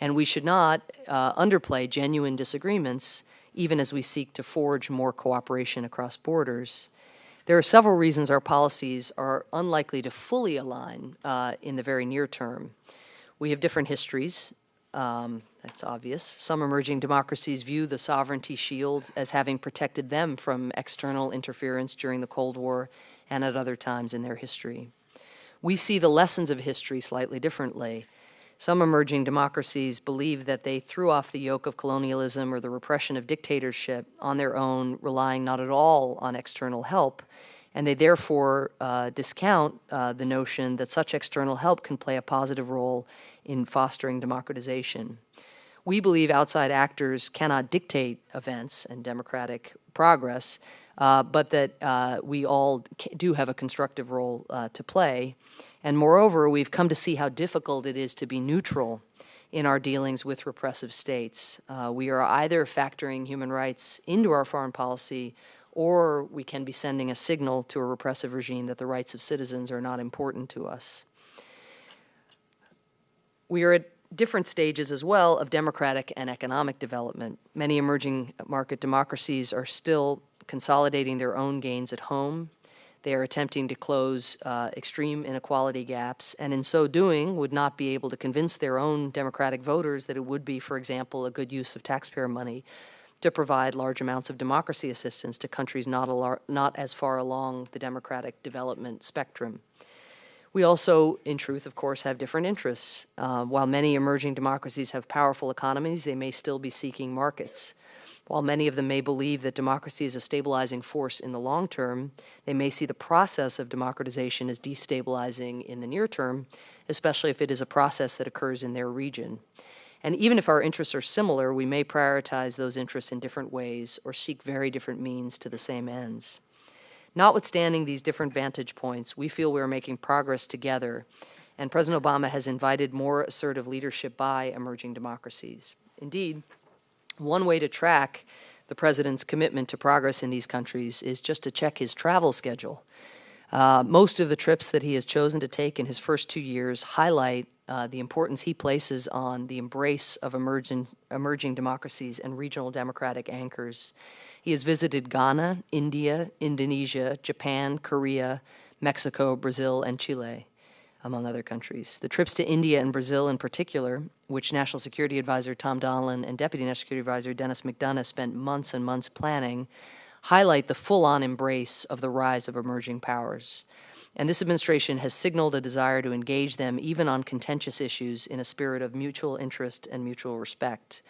And we should not underplay genuine disagreements, even as we seek to forge more cooperation across borders. There are several reasons our policies are unlikely to fully align in the very near term. We have different histories. That's obvious. Some emerging democracies view the sovereignty shield as having protected them from external interference during the Cold War and at other times in their history. We see the lessons of history slightly differently. Some emerging democracies believe that they threw off the yoke of colonialism or the repression of dictatorship on their own, relying not at all on external help, and they therefore discount the notion that such external help can play a positive role in fostering democratization. We believe outside actors cannot dictate events and democratic progress, but that we all do have a constructive role to play. And moreover, we've come to see how difficult it is to be neutral in our dealings with repressive states. We are either factoring human rights into our foreign policy, or we can be sending a signal to a repressive regime that the rights of citizens are not important to us. We are at different stages as well of democratic and economic development. Many emerging market democracies are still consolidating their own gains at home. They are attempting to close extreme inequality gaps, and in so doing would not be able to convince their own democratic voters that it would be, for example, a good use of taxpayer money to provide large amounts of democracy assistance to countries not as far along the democratic development spectrum. We also, in truth, of course, have different interests. While many emerging democracies have powerful economies, they may still be seeking markets. While many of them may believe that democracy is a stabilizing force in the long term, they may see the process of democratization as destabilizing in the near term, especially if it is a process that occurs in their region. And even if our interests are similar, we may prioritize those interests in different ways or seek very different means to the same ends. Notwithstanding these different vantage points, we feel we are making progress together, and President Obama has invited more assertive leadership by emerging democracies. Indeed, one way to track the president's commitment to progress in these countries is just to check his travel schedule. Most of the trips that he has chosen to take in his first 2 years highlight the importance he places on the embrace of emerging democracies and regional democratic anchors. He has visited Ghana, India, Indonesia, Japan, Korea, Mexico, Brazil, and Chile, among other countries. The trips to India and Brazil in particular, which National Security Advisor Tom Donilon and Deputy National Security Advisor Dennis McDonough spent months and months planning, highlight the full-on embrace of the rise of emerging powers. And this administration has signaled a desire to engage them even on contentious issues in a spirit of mutual interest and mutual respect.